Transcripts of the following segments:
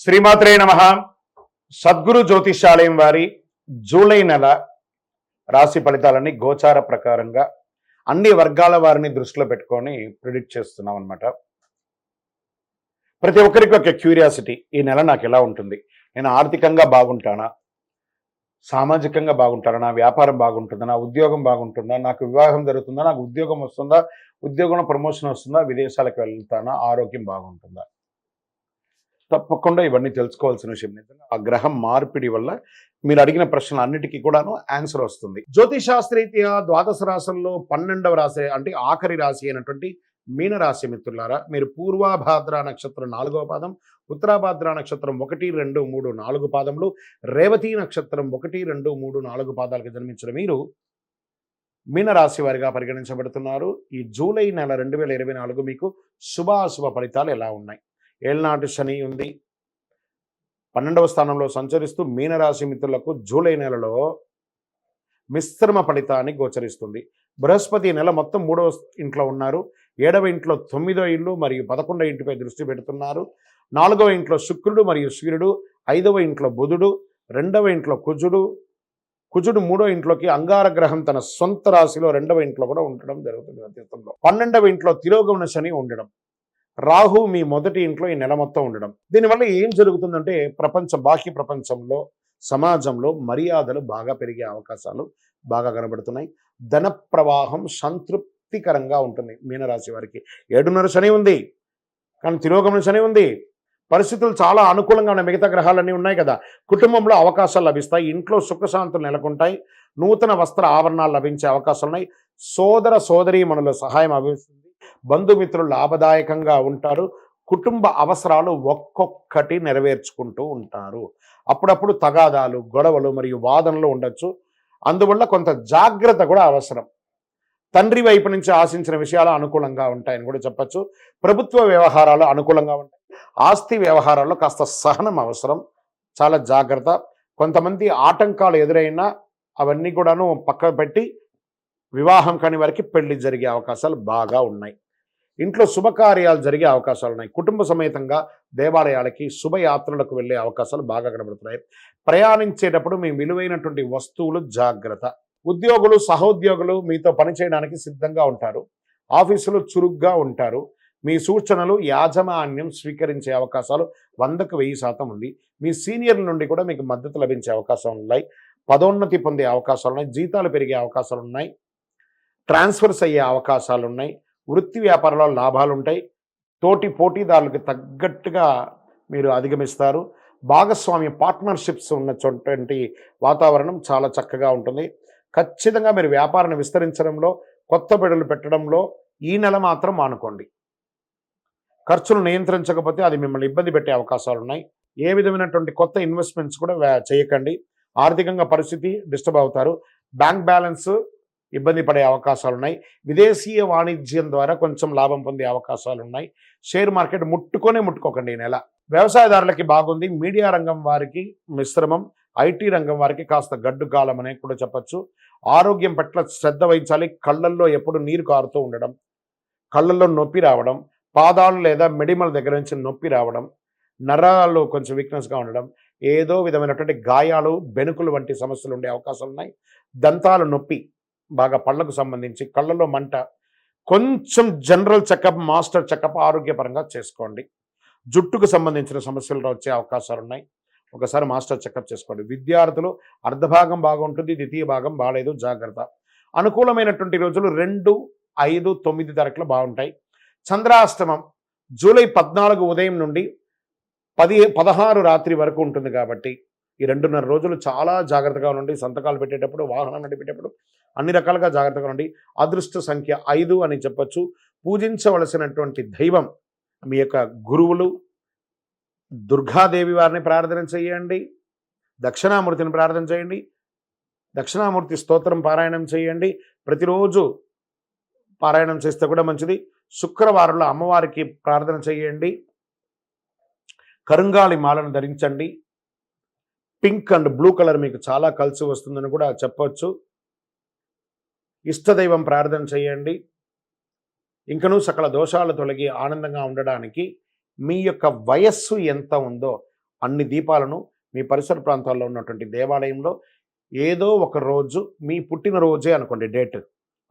శ్రీమాత్రే నమః. సద్గురు జ్యోతిషాలయం వారి జూలై నెల రాశి ఫలితాలని గోచార ప్రకారంగా అన్ని వర్గాల వారిని దృష్టిలో పెట్టుకొని ప్రిడిక్ట్ చేస్తున్నాం అనమాట. ప్రతి ఒక్కరికి ఒక క్యూరియాసిటీ, ఈ నెల నాకు ఎలా ఉంటుంది, నేను ఆర్థికంగా బాగుంటానా, సామాజికంగా బాగుంటానా, నా వ్యాపారం బాగుంటుందా, నా ఉద్యోగం బాగుంటుందా, నాకు వివాహం జరుగుతుందా, నాకు ఉద్యోగం వస్తుందా, ఉద్యోగంలో ప్రమోషన్ వస్తుందా, విదేశాలకు వెళ్తానా, ఆరోగ్యం బాగుంటుందా. తప్పకుండా ఇవన్నీ తెలుసుకోవాల్సిన విషయం. నిజంగా ఆ గ్రహం మార్పిడి వల్ల మీరు అడిగిన ప్రశ్నలు అన్నిటికీ కూడాను ఆన్సర్ వస్తుంది. జ్యోతిశాస్త్రీత్యా ద్వాదశ రాశుల్లో 12వ రాశి అంటే ఆఖరి రాశి అయినటువంటి మీన రాశి మిత్రులారా, మీరు పూర్వాభాద్ర నక్షత్రం 4వ పాదం, ఉత్తరాభాద్ర నక్షత్రం 1, 2, 3, 4 పాదములు, రేవతి నక్షత్రం 1, 2, 3, 4 పాదాలకు జన్మించిన మీరు మీనరాశి వారిగా పరిగణించబడుతున్నారు. ఈ జూలై నెల 2024 మీకు శుభాశుభ ఫలితాలు ఎలా ఉన్నాయి? ఏళ్నాటి శని ఉంది, 12వ స్థానంలో సంచరిస్తూ మీనరాశి మిత్రులకు జూలై నెలలో మిశ్రమ ఫలితాన్ని గోచరిస్తుంది. బృహస్పతి నెల మొత్తం 3వ ఇంట్లో ఉన్నారు, 7వ ఇంట్లో 9వ ఇల్లు మరియు 11వ ఇంటిపై దృష్టి పెడుతున్నారు. 4వ ఇంట్లో శుక్రుడు మరియు సూర్యుడు, 5వ ఇంట్లో బుధుడు, 2వ ఇంట్లో కుజుడు 3వ ఇంట్లోకి అంగారగ్రహం తన సొంత రాశిలో 2వ ఇంట్లో కూడా ఉండడం జరుగుతుంది. అతీతంలో 12వ ఇంట్లో తిరోగమన శని ఉండడం, రాహు మీ మొదటి ఇంట్లో ఈ నెల మొత్తం ఉండడం. దీనివల్ల ఏం జరుగుతుందంటే బాహ్య ప్రపంచంలో, సమాజంలో మర్యాదలు బాగా పెరిగే అవకాశాలు బాగా కనబడుతున్నాయి. ధన ప్రవాహం సంతృప్తికరంగా ఉంటుంది. మీనరాశి వారికి 7.5 శని ఉంది, కానీ తిరోగమన శని ఉంది. పరిస్థితులు చాలా అనుకూలంగా ఉన్నాయి. మిగతా గ్రహాలన్నీ ఉన్నాయి కదా. కుటుంబంలో అవకాశాలు లభిస్తాయి, ఇంట్లో సుఖశాంతులు నెలకొంటాయి, నూతన వస్త్ర ఆభరణాలు లభించే అవకాశాలు ఉన్నాయి. సోదర సోదరీమణుల సహాయం లభిస్తుంది, బంధుమిత్రులు లాభదాయకంగా ఉంటారు, కుటుంబ అవసరాలు ఒక్కొక్కటి నెరవేర్చుకుంటూ ఉంటారు. అప్పుడప్పుడు తగాదాలు, గొడవలు మరియు వాదనలు ఉండొచ్చు. అందువల్ల కొంత జాగ్రత్త కూడా అవసరం. తండ్రి వైపు నుంచి ఆశించిన విషయాలు అనుకూలంగా ఉంటాయని కూడా చెప్పచ్చు. ప్రభుత్వ వ్యవహారాలు అనుకూలంగా ఉంటాయి. ఆస్తి వ్యవహారాల్లో కాస్త సహనం అవసరం, చాలా జాగ్రత్త. కొంతమంది ఆటంకాలు ఎదురైనా అవన్నీ కూడాను పక్కకు పెట్టి వివాహం కాని వారికి పెళ్లి జరిగే అవకాశాలు బాగా ఉన్నాయి. ఇంట్లో శుభకార్యాలు జరిగే అవకాశాలు ఉన్నాయి. కుటుంబ సమేతంగా దేవాలయాలకి, శుభయాత్రలకు వెళ్ళే అవకాశాలు బాగా కనబడుతున్నాయి. ప్రయాణించేటప్పుడు మీ విలువైనటువంటి వస్తువులు జాగ్రత్త. ఉద్యోగులు, సహోద్యోగులు మీతో పనిచేయడానికి సిద్ధంగా ఉంటారు. ఆఫీసులో చురుగ్గా ఉంటారు. మీ సూచనలు యాజమాన్యం స్వీకరించే అవకాశాలు 100కు 1000% ఉంది. మీ సీనియర్ల నుండి కూడా మీకు మద్దతు లభించే అవకాశాలు ఉన్నాయి. పదోన్నతి పొందే అవకాశాలు ఉన్నాయి. జీతాలు పెరిగే అవకాశాలు ఉన్నాయి. ట్రాన్స్ఫర్స్ అయ్యే అవకాశాలు ఉన్నాయి. వృత్తి వ్యాపారంలో లాభాలు ఉంటాయి. పోటీదారులకు తగ్గట్టుగా మీరు అధిగమిస్తారు. భాగస్వామ్య పార్ట్నర్షిప్స్ ఉన్నటువంటి వాతావరణం చాలా చక్కగా ఉంటుంది. ఖచ్చితంగా మీరు వ్యాపారాన్ని విస్తరించడంలో, కొత్త పెడులు పెట్టడంలో ఈ నెల మాత్రం మానుకోండి. ఖర్చులు నియంత్రించకపోతే అది మిమ్మల్ని ఇబ్బంది పెట్టే అవకాశాలు ఉన్నాయి. ఏ విధమైనటువంటి కొత్త ఇన్వెస్ట్మెంట్స్ కూడా చేయకండి. ఆర్థికంగా పరిస్థితి డిస్టర్బ్ అవుతారు. బ్యాంక్ బ్యాలెన్స్ ఇబ్బంది పడే అవకాశాలు ఉన్నాయి. విదేశీయ వాణిజ్యం ద్వారా కొంచెం లాభం పొందే అవకాశాలు ఉన్నాయి. షేర్ మార్కెట్ ముట్టుకోకండి ఈ నెల. వ్యవసాయదారులకి బాగుంది. మీడియా రంగం వారికి మిశ్రమం, ఐటీ రంగం వారికి కాస్త గడ్డు కాలం అనే కూడా చెప్పచ్చు. ఆరోగ్యం పట్ల శ్రద్ధ వహించాలి. కళ్ళల్లో ఎప్పుడు నీరు కారుతూ ఉండడం, కళ్ళల్లో నొప్పి రావడం, పాదాలు లేదా మెడిమల దగ్గర నుంచి నొప్పి రావడం, నరాల్లో కొంచెం వీక్నెస్గా ఉండడం, ఏదో విధమైనటువంటి గాయాలు, బెనుకులు వంటి సమస్యలు ఉండే అవకాశాలు ఉన్నాయి. దంతాలు నొప్పి, బాగా పళ్ళకు సంబంధించి, కళ్ళలో మంట, కొంచెం జనరల్ చెకప్, మాస్టర్ చెకప్ ఆరోగ్యపరంగా చేసుకోండి. జుట్టుకు సంబంధించిన సమస్యలు వచ్చే అవకాశాలు ఉన్నాయి. ఒకసారి మాస్టర్ చెకప్ చేసుకోండి. విద్యార్థులు అర్ధభాగం బాగుంటుంది, ద్వితీయ భాగం బాగాలేదు, జాగ్రత్త. అనుకూలమైనటువంటి రోజులు 2, 5, 9 తారీఖులు బాగుంటాయి. చంద్రాష్టమం జూలై 14 ఉదయం నుండి 16 రాత్రి వరకు ఉంటుంది కాబట్టి ఈ 2.5 రోజులు చాలా జాగ్రత్తగా ఉండండి. సంతకాలు పెట్టేటప్పుడు, వాహనం నడిపేటప్పుడు అన్ని రకాలుగా జాగ్రత్తగా ఉండండి. అదృష్ట సంఖ్య 5 అని చెప్పచ్చు. పూజించవలసినటువంటి దైవం మీ యొక్క గురువులు, దుర్గాదేవి వారిని ప్రార్థన చేయండి, దక్షిణామూర్తిని ప్రార్థన చేయండి, దక్షిణామూర్తి స్తోత్రం పారాయణం చేయండి. ప్రతిరోజు పారాయణం చేస్తే కూడా మంచిది. శుక్రవారంలో అమ్మవారికి ప్రార్థన చేయండి. కరుంగాళి మాలను ధరించండి. పింక్ అండ్ బ్లూ కలర్ మీకు చాలా కలిసి వస్తుందని కూడా చెప్పవచ్చు. ఇష్టదైవం ప్రార్థన చేయండి. ఇంకనూ సకల దోషాలు తొలగి ఆనందంగా ఉండడానికి మీ యొక్క వయస్సు ఎంత ఉందో అన్ని దీపాలను మీ పరిసర ప్రాంతాల్లో ఉన్నటువంటి దేవాలయంలో ఏదో ఒక రోజు మీ పుట్టినరోజే అనుకోండి డేట్,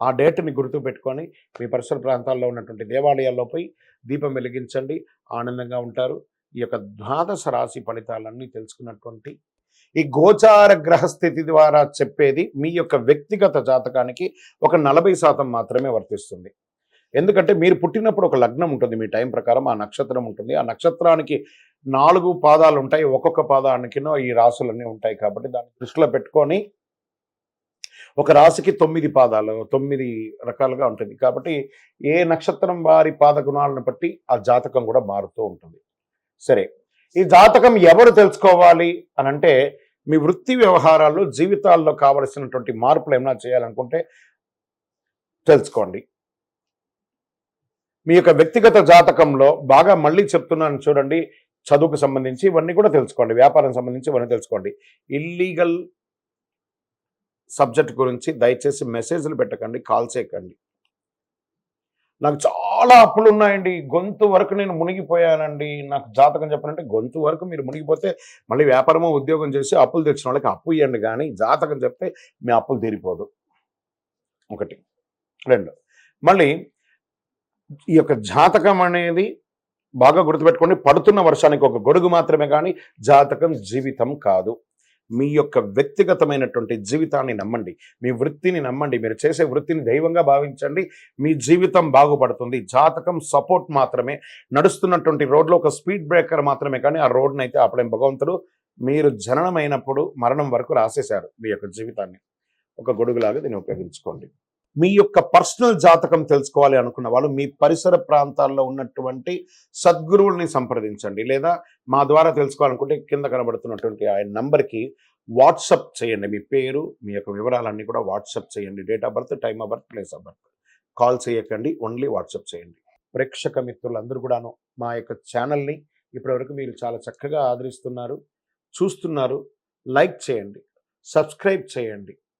ఆ డేట్ని గుర్తుపెట్టుకొని మీ పరిసర ప్రాంతాల్లో ఉన్నటువంటి దేవాలయాల్లో పోయి దీపం వెలిగించండి. ఆనందంగా ఉంటారు. ఈ యొక్క ద్వాదశ రాశి ఫలితాలన్నీ తెలుసుకున్నటువంటి ఈ గోచార గ్రహస్థితి ద్వారా చెప్పేది మీ యొక్క వ్యక్తిగత జాతకానికి ఒక 40% మాత్రమే వర్తిస్తుంది. ఎందుకంటే మీరు పుట్టినప్పుడు ఒక లగ్నం ఉంటుంది, మీ టైం ప్రకారం ఆ నక్షత్రం ఉంటుంది. ఆ నక్షత్రానికి 4 పాదాలు ఉంటాయి, ఒక్కొక్క పాదానికినో ఈ రాసులన్నీ ఉంటాయి. కాబట్టి దాన్ని దృష్టిలో పెట్టుకొని ఒక రాశికి 9 పాదాలు, 9 రకాలుగా ఉంటుంది. కాబట్టి ఏ నక్షత్రం వారి పాద గుణాలను బట్టి ఆ జాతకం కూడా మారుతూ ఉంటుంది. సరే, ఈ జాతకం ఎవరు తెలుసుకోవాలి అని అంటే, మీ వృత్తి వ్యవహారాల్లో జీవితాల్లో కావలసినటువంటి మార్పులు ఏమైనా చేయాలనుకుంటే తెలుసుకోండి. మీ యొక్క వ్యక్తిగత జాతకంలో బాగా మళ్ళీ చెప్తున్నాను చూడండి, చదువుకు సంబంధించి ఇవన్నీ కూడా తెలుసుకోండి, వ్యాపారం సంబంధించి ఇవన్నీ తెలుసుకోండి. ఇల్లీగల్ సబ్జెక్ట్ గురించి దయచేసి మెసేజ్లు పెట్టకండి, కాల్ చేయకండి. నాకు చాలా అప్పులు ఉన్నాయండి, గొంతు వరకు నేను మునిగిపోయానండి, నాకు జాతకం చెప్పనంటే గొంతు వరకు మీరు మునిగిపోతే మళ్ళీ వ్యాపారమో ఉద్యోగం చేసి అప్పులు తెచ్చిన వాళ్ళకి అప్పు ఇవ్వండి, కానీ జాతకం చెప్తే మీ అప్పులు తీరిపోదు. 1. 2, మళ్ళీ ఈ యొక్క జాతకం అనేది బాగా గుర్తుపెట్టుకోండి, పడుతున్న వర్షానికి ఒక గొడుగు మాత్రమే, కానీ జాతకం జీవితం కాదు. మీ యొక్క వ్యక్తిగతమైనటువంటి జీవితాన్ని నమ్మండి, మీ వృత్తిని నమ్మండి, మీరు చేసే వృత్తిని దైవంగా భావించండి, మీ జీవితం బాగుపడుతుంది. జాతకం సపోర్ట్ మాత్రమే, నడుస్తున్నటువంటి రోడ్లో ఒక స్పీడ్ బ్రేకర్ మాత్రమే, కానీ ఆ రోడ్ని అయితే అప్పుడేం భగవంతుడు మీరు జననమైనప్పుడు మరణం వరకు రాసేశారు. మీ యొక్క జీవితాన్ని ఒక గొడుగులాగా దీన్ని ఉపయోగించుకోండి. మీ యొక్క పర్సనల్ జాతకం తెలుసుకోవాలి అనుకున్న వాళ్ళు మీ పరిసర ప్రాంతాల్లో ఉన్నటువంటి సద్గురువుల్ని సంప్రదించండి, లేదా మా ద్వారా తెలుసుకోవాలనుకుంటే కింద కనబడుతున్నటువంటి ఆయన నంబర్కి వాట్సప్ చేయండి. మీ పేరు, మీ యొక్క వివరాలన్నీ కూడా వాట్సప్ చేయండి. Date of birth, time of birth, place of birth. Call చేయకండి, ఓన్లీ వాట్సప్ చేయండి. ప్రేక్షక మిత్రులందరూ కూడాను మా యొక్క ఛానల్ని ఇప్పటివరకు మీరు చాలా చక్కగా ఆదరిస్తున్నారు, చూస్తున్నారు. లైక్ చేయండి, సబ్స్క్రైబ్ చేయండి.